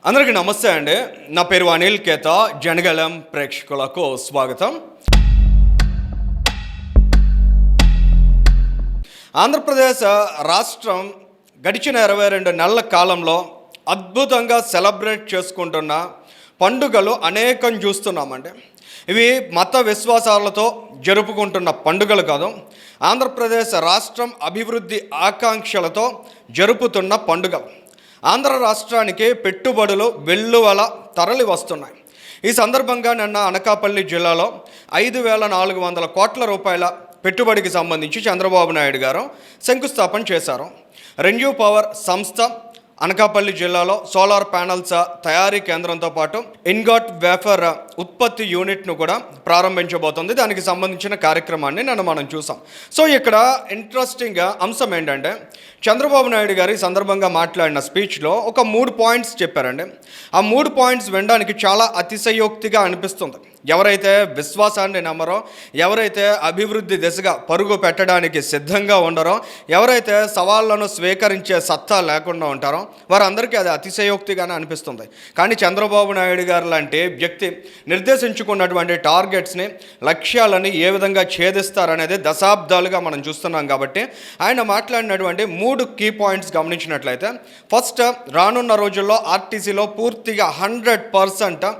అందరికీ నమస్తే అండి. నా పేరు అనిల్ కేత. జనగలం ప్రేక్షకులకు స్వాగతం. ఆంధ్రప్రదేశ్ రాష్ట్రం గడిచిన 22 నెలల కాలంలో అద్భుతంగా సెలబ్రేట్ చేసుకుంటున్న పండుగలు అనేకం చూస్తున్నామండి. ఇవి మత విశ్వాసాలతో జరుపుకుంటున్న పండుగలు కాదు, ఆంధ్రప్రదేశ్ రాష్ట్రం అభివృద్ధి ఆకాంక్షలతో జరుపుతున్న పండుగలు. ఆంధ్ర రాష్ట్రానికి పెట్టుబడులు వెల్లువల తరలి వస్తున్నాయి. ఈ సందర్భంగా నిన్న అనకాపల్లి జిల్లాలో 5,400 కోట్ల రూపాయల పెట్టుబడికి సంబంధించి చంద్రబాబు నాయుడు గారు శంకుస్థాపన చేశారు. రెన్యూ పవర్ సంస్థ అనకాపల్లి జిల్లాలో సోలార్ ప్యానల్స్ తయారీ కేంద్రంతో పాటు ఇన్గాట్ వేఫర్ ఉత్పత్తి యూనిట్ను కూడా ప్రారంభించబోతుంది. దానికి సంబంధించిన కార్యక్రమాన్ని మనం చూసాం. సో ఇక్కడ ఇంట్రెస్టింగ్ అంశం ఏంటంటే, చంద్రబాబు నాయుడు గారు ఈ సందర్భంగా మాట్లాడిన స్పీచ్లో ఒక 3 పాయింట్స్ చెప్పారండి. ఆ 3 పాయింట్స్ వినడానికి చాలా అతిశయోక్తిగా అనిపిస్తుంది. ఎవరైతే విశ్వాసాన్ని నమ్మరో, ఎవరైతే అభివృద్ధి దిశగా పరుగు పెట్టడానికి సిద్ధంగా ఉండరో, ఎవరైతే సవాళ్లను స్వీకరించే సత్తా లేకుండా ఉంటారో వారందరికీ అది అతిశయోక్తిగానే అనిపిస్తుంది. కానీ చంద్రబాబు నాయుడు గారు లాంటి వ్యక్తి నిర్దేశించుకున్నటువంటి టార్గెట్స్ని, లక్ష్యాలని ఏ విధంగా ఛేదిస్తారనేది దశాబ్దాలుగా మనం చూస్తున్నాం. కాబట్టి ఆయన మాట్లాడినటువంటి 3 కీ పాయింట్స్ గమనించినట్లయితే, ఫస్ట్, రానున్న రోజుల్లో ఆర్టీసీలో పూర్తిగా 100%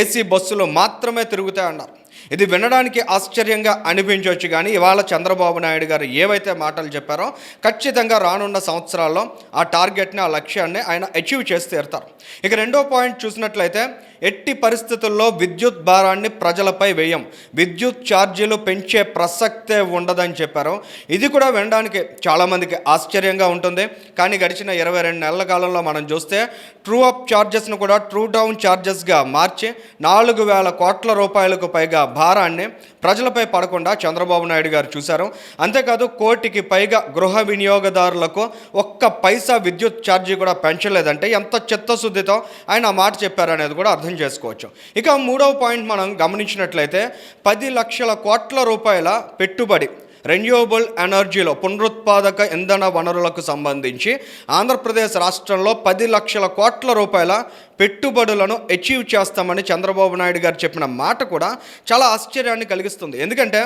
ఏసీ బస్సులు మాత్రమే తిరుగుతాయన్నారు. ఇది వినడానికి ఆశ్చర్యంగా అనిపించవచ్చు, కానీ ఇవాళ చంద్రబాబు నాయుడు గారు ఏవైతే మాటలు చెప్పారో ఖచ్చితంగా రానున్న సంవత్సరాల్లో ఆ టార్గెట్ని, ఆ లక్ష్యాన్ని ఆయన అచీవ్ చేసి తీరుతారు. ఇక రెండో పాయింట్ చూసినట్లయితే, ఎట్టి పరిస్థితుల్లో విద్యుత్ భారాన్ని ప్రజలపై వేయం, విద్యుత్ ఛార్జీలు పెంచే ప్రసక్తే ఉండదని చెప్పారు. ఇది కూడా వినడానికి చాలామందికి ఆశ్చర్యంగా ఉంటుంది. కానీ గడిచిన 22 నెలల కాలంలో మనం చూస్తే ట్రూ అప్ ఛార్జెస్ను కూడా ట్రూ డౌన్ ఛార్జెస్గా మార్చి 4,000 కోట్ల రూపాయలకు పైగా భారాన్ని ప్రజలపై పడకుండా చంద్రబాబు నాయుడు గారు చూశారు. అంతేకాదు, 1 కోటికి పైగా గృహ వినియోగదారులకు 1 పైసా విద్యుత్ ఛార్జీ కూడా పెంచలేదంటే ఎంత చిత్తశుద్ధితో ఆయన మాట చెప్పారనేది కూడా అర్థం చేసుకోవచ్చు. ఇక 3వ పాయింట్ మనం గమనించినట్లయితే, 10 లక్షల కోట్ల రూపాయల పెట్టుబడి రెన్యూవబుల్ ఎనర్జీలో, పునరుత్పాదక ఇంధన వనరులకు సంబంధించి ఆంధ్రప్రదేశ్ రాష్ట్రంలో 10 లక్షల కోట్ల రూపాయల పెట్టుబడులను అచీవ్ చేస్తామని చంద్రబాబు నాయుడు గారు చెప్పిన మాట కూడా చాలా ఆశ్చర్యాన్ని కలిగిస్తుంది. ఎందుకంటే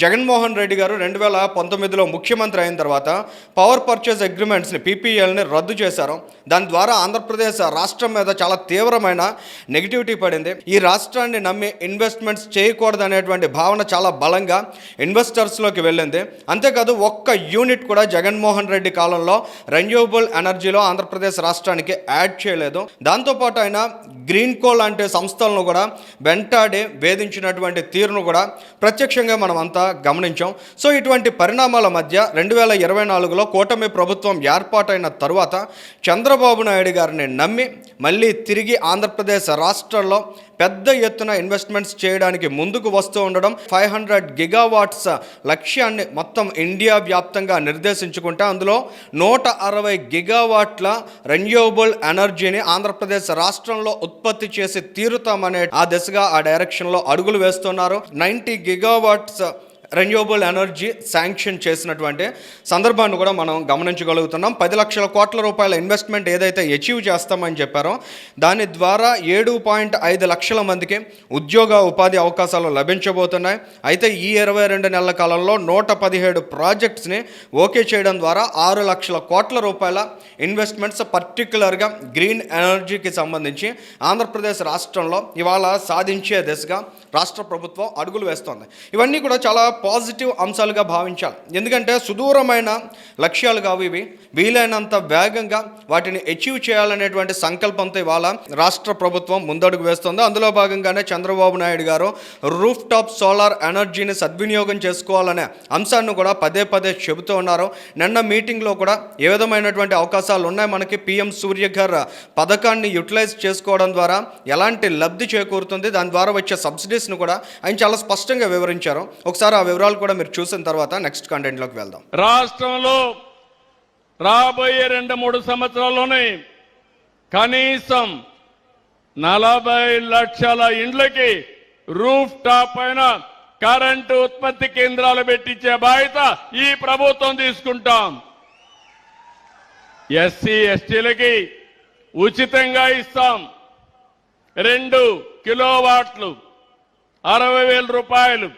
జగన్మోహన్ రెడ్డి గారు 2019లో ముఖ్యమంత్రి అయిన తర్వాత పవర్ పర్చేజ్ అగ్రిమెంట్స్ని, పీపీఎల్ని రద్దు చేశారు. దాని ద్వారా ఆంధ్రప్రదేశ్ రాష్ట్రం మీద చాలా తీవ్రమైన నెగిటివిటీ పడింది. ఈ రాష్ట్రాన్ని నమ్మి ఇన్వెస్ట్మెంట్స్ చేయకూడదనేటువంటి భావన చాలా బలంగా ఇన్వెస్టర్స్లోకి వెళ్ళింది. అంతేకాదు, 1 యూనిట్ కూడా జగన్మోహన్ రెడ్డి కాలంలో రెన్యూవబుల్ ఎనర్జీలో ఆంధ్రప్రదేశ్ రాష్ట్రానికి యాడ్ చేయలేదు. దాంతోపాటు ఆయన గ్రీన్ కో లాంటి సంస్థలను కూడా వెంటాడి వేధించినటువంటి తీరును కూడా ప్రత్యక్షంగా మనం అంతా గమనించాం. సో ఇటువంటి పరిణామాల మధ్య 2024లో కూటమి ప్రభుత్వం ఏర్పాటైన తరువాత చంద్రబాబు నాయుడు గారిని నమ్మి మళ్ళీ తిరిగి ఆంధ్రప్రదేశ్ రాష్ట్రంలో పెద్ద ఎత్తున ఇన్వెస్ట్మెంట్స్ చేయడానికి ముందుకు వస్తూ ఉండడం, 500 గిగావాట్స్ లక్ష్యాన్ని మొత్తం ఇండియా వ్యాప్తంగా నిర్దేశించుకుంటే అందులో 160 గిగావాట్ల రెన్యూవబుల్ ఎనర్జీని ఆంధ్రప్రదేశ్ రాష్ట్రంలో ఉత్పత్తి చేసి తీరుతామనే ఆ దిశగా, ఆ డైరెక్షన్లో అడుగులు వేస్తున్నారు. 90 గిగావాట్స్ రెన్యూవబుల్ ఎనర్జీ శాంక్షన్ చేసినటువంటి సందర్భాన్ని కూడా మనం గమనించగలుగుతున్నాం. 10 లక్షల కోట్ల రూపాయల ఇన్వెస్ట్మెంట్ ఏదైతే అచీవ్ చేస్తామని చెప్పారో దాని ద్వారా 7.5 లక్షల మందికి ఉద్యోగ ఉపాధి అవకాశాలు లభించబోతున్నాయి. అయితే ఈ 22 నెలల కాలంలో 117 ప్రాజెక్ట్స్ని ఓకే చేయడం ద్వారా 6 లక్షల కోట్ల రూపాయల ఇన్వెస్ట్మెంట్స్ పర్టికులర్గా గ్రీన్ ఎనర్జీకి సంబంధించి ఆంధ్రప్రదేశ్ రాష్ట్రంలో ఇవాళ సాధించే దిశగా రాష్ట్ర ప్రభుత్వం అడుగులు వేస్తోంది. ఇవన్నీ కూడా చాలా పాజిటివ్ అంశాలుగా భావించాలి. ఎందుకంటే సుదూరమైన లక్ష్యాలు కావు ఇవి. వీలైనంత వేగంగా వాటిని అచీవ్ చేయాలనేటువంటి సంకల్పంతో ఇవాళ రాష్ట్ర ప్రభుత్వం ముందడుగు వేస్తుంది. అందులో భాగంగానే చంద్రబాబు నాయుడు గారు రూఫ్ టాప్ సోలార్ ఎనర్జీని సద్వినియోగం చేసుకోవాలనే అంశాన్ని కూడా పదే పదే చెబుతూ ఉన్నారు. నిన్న మీటింగ్లో కూడా ఏ విధమైనటువంటి అవకాశాలు ఉన్నాయి మనకి, PM సూర్యఘర్ పథకాన్ని యూటిలైజ్ చేసుకోవడం ద్వారా ఎలాంటి లబ్ధి చేకూరుతుంది, దాని ద్వారా వచ్చే సబ్సిడీస్ను కూడా ఆయన చాలా స్పష్టంగా వివరించారు. ఒకసారి ఆ వివరాలు కూడా మీరు చూసిన తర్వాత నెక్స్ట్ కంటెంట్లోకి వెళ్దాం. రాష్ట్రంలో రాబోయే 2-3 సంవత్సరాల్లోనే కనీసం 40 లక్షల ఇండ్లకి రూఫ్ టాప్ పైన కరెంటు ఉత్పత్తి కేంద్రాలు పెట్టించే బాధ్యత ఈ ప్రభుత్వం తీసుకుంటాం. ఎస్సీ ఎస్టీలకి ఉచితంగా ఇస్తాం. 2 కిలోవాట్లు 60,000 రూపాయలు.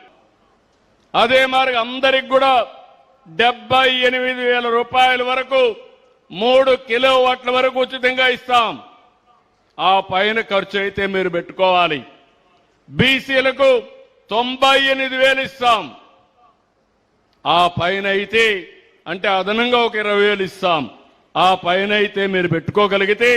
అదే మరి అందరికి కూడా 78,000 రూపాయల వరకు 3 కిలోవాట్ల వరకు ఉచితంగా ఇస్తాం. ఆ పైన ఖర్చు అయితే మీరు పెట్టుకోవాలి. బీసీలకు 98,000 ఇస్తాం. ఆ పైన అయితే అంటే అదనంగా ఒక 20,000 ఇస్తాం. ఆ పైన అయితే మీరు పెట్టుకోగలిగితే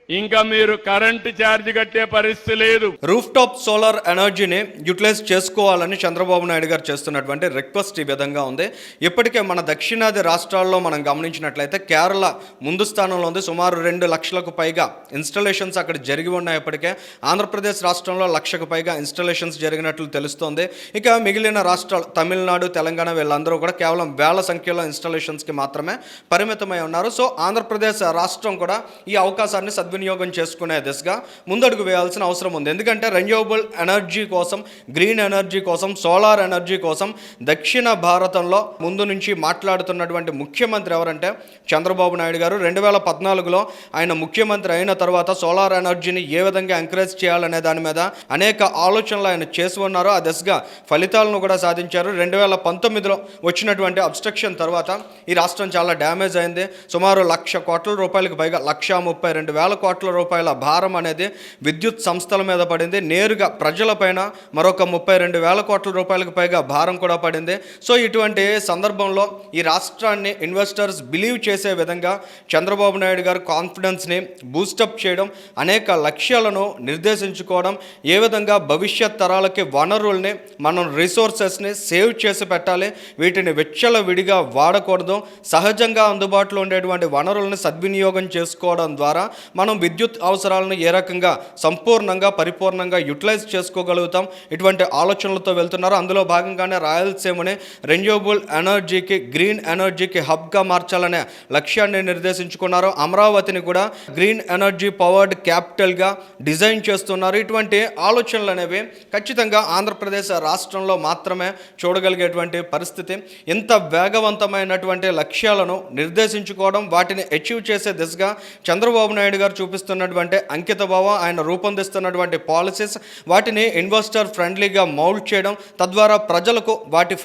ఇంకా మీరు కరెంటు ఛార్జ్ కట్టే పరిస్థితి లేదు. రూఫ్ టాప్ సోలార్ ఎనర్జీని యూటిలైజ్ చేసుకోవాలని చంద్రబాబు నాయుడు గారు చేస్తున్నటువంటి రిక్వెస్ట్ ఈ విధంగా ఉంది. ఇప్పటికే మన దక్షిణాది రాష్ట్రాల్లో మనం గమనించినట్లయితే కేరళ ముందు స్థానంలో ఉంది. సుమారు 2 లక్షలకు పైగా ఇన్స్టాలేషన్స్ అక్కడ జరిగి ఉన్నాయి. ఇప్పటికే ఆంధ్రప్రదేశ్ రాష్ట్రంలో 1,00,000కు పైగా ఇన్స్టాలేషన్స్ జరిగినట్లు తెలుస్తోంది. ఇక మిగిలిన రాష్ట్రాలు తమిళనాడు, తెలంగాణ వీళ్ళందరూ కూడా కేవలం వేల సంఖ్యలో ఇన్స్టాలేషన్స్కి మాత్రమే పరిమితమై ఉన్నారు. సో ఆంధ్రప్రదేశ్ రాష్ట్రం కూడా ఈ అవకాశాన్ని సద్వినియోగం చేసుకునే దిశగా ముందడుగు వేయాల్సిన అవసరం ఉంది. ఎందుకంటే రెన్యూవబుల్ ఎనర్జీ కోసం, గ్రీన్ ఎనర్జీ కోసం, సోలార్ ఎనర్జీ కోసం దక్షిణ భారతంలో ముందు నుంచి మాట్లాడుతున్నటువంటి ముఖ్యమంత్రి ఎవరంటే చంద్రబాబు నాయుడు గారు. 2014లో ఆయన ముఖ్యమంత్రి అయిన తర్వాత సోలార్ ఎనర్జీని ఏ విధంగా ఎంకరేజ్ చేయాలనే దాని మీద అనేక ఆలోచనలు ఆయన చేసి ఉన్నారు. ఆ దిశగా ఫలితాలను కూడా సాధించారు. 2019లో వచ్చినటువంటి అబ్స్ట్రక్షన్ తర్వాత ఈ రాష్ట్రం చాలా డ్యామేజ్ అయింది. సుమారు 1,00,000 కోట్ల రూపాయలకు పైగా 1,32,000 కోట్ల రూపాయల భారం అనేది విద్యుత్ సంస్థల మీద పడింది. నేరుగా ప్రజలపైన మరొక 32,000 కోట్ల రూపాయలకు పైగా భారం కూడా పడింది. సో ఇటువంటి సందర్భంలో ఈ రాష్ట్రాన్ని ఇన్వెస్టర్స్ బిలీవ్ చేసే విధంగా చంద్రబాబు నాయుడు గారు కాన్ఫిడెన్స్ని బూస్టప్ చేయడం, అనేక లక్ష్యాలను నిర్దేశించుకోవడం, ఏ విధంగా భవిష్యత్ తరాలకి వనరుల్ని మనం రిసోర్సెస్ని సేవ్ చేసి పెట్టాలి, వీటిని విచ్చలవిడిగా వాడకూడదు, సహజంగా అందుబాటులో ఉండేటువంటి వనరుల్ని సద్వినియోగం చేసుకోవడం ద్వారా మనం విద్యుత్ అవసరాలను ఏ రకంగా సంపూర్ణంగా పరిపూర్ణంగా యూటిలైజ్ చేసుకోగలుగుతాం, ఇటువంటి ఆలోచనలతో వెళ్తున్నారు. అందులో భాగంగానే రాయలసీమని రెన్యూవబుల్ ఎనర్జీకి, గ్రీన్ ఎనర్జీకి హబ్గా మార్చాలనే లక్ష్యాన్ని నిర్దేశించుకున్నారు. అమరావతిని కూడా గ్రీన్ ఎనర్జీ పవర్డ్ క్యాపిటల్గా డిజైన్ చేస్తున్నారు. ఇటువంటి ఆలోచనలు అనేవి ఖచ్చితంగా ఆంధ్రప్రదేశ్ రాష్ట్రంలో మాత్రమే చూడగలిగేటువంటి పరిస్థితి. ఇంత వేగవంతమైనటువంటి లక్ష్యాలను నిర్దేశించుకోవడం, వాటిని అచీవ్ చేసే దిశగా చంద్రబాబు నాయుడు గారు చూపిస్తున్నటువంటి అంకిత భావం, ఆయన రూపొందిస్తున్నటువంటి పాలసీస్, వాటిని ఇన్వెస్టర్ ఫ్రెండ్లీగా మౌల్డ్ చేయడం, తద్వారా ప్రజలకు వాటి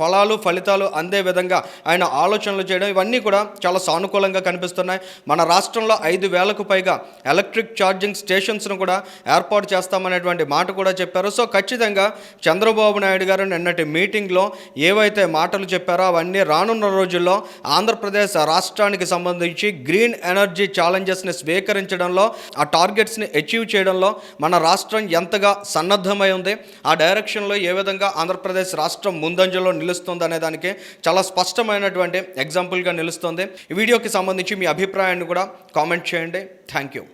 ఫలితాలు అందే విధంగా ఆయన ఆలోచనలు చేయడం, ఇవన్నీ కూడా చాలా సానుకూలంగా కనిపిస్తున్నాయి. మన రాష్ట్రంలో 5,000కు పైగా ఎలక్ట్రిక్ ఛార్జింగ్ స్టేషన్స్ను కూడా ఏర్పాటు చేస్తామనేటువంటి మాట కూడా చెప్పారు. సో ఖచ్చితంగా చంద్రబాబు నాయుడు గారు నిన్నటి మీటింగ్లో ఏవైతే మాటలు చెప్పారో అవన్నీ రానున్న రోజుల్లో ఆంధ్రప్రదేశ్ రాష్ట్రానికి సంబంధించి గ్రీన్ ఎనర్జీ ఛాలెంజెస్ని స్వీకరించడంలో, ఆ టార్గెట్స్ని అచీవ్ చేయడంలో మన రాష్ట్రం ఎంతగా సన్నద్ధమై ఉంది, ఆ డైరెక్షన్లో ఏ విధంగా ఆంధ్రప్రదేశ్ రాష్ట్రం ముందంజలో నిలుస్తుంది అనే దానికి చాలా స్పష్టమైనటువంటి ఎగ్జాంపుల్గా నిలుస్తుంది. ఈ వీడియోకి సంబంధించి మీ అభిప్రాయాన్ని కూడా కామెంట్ చేయండి. Thank you.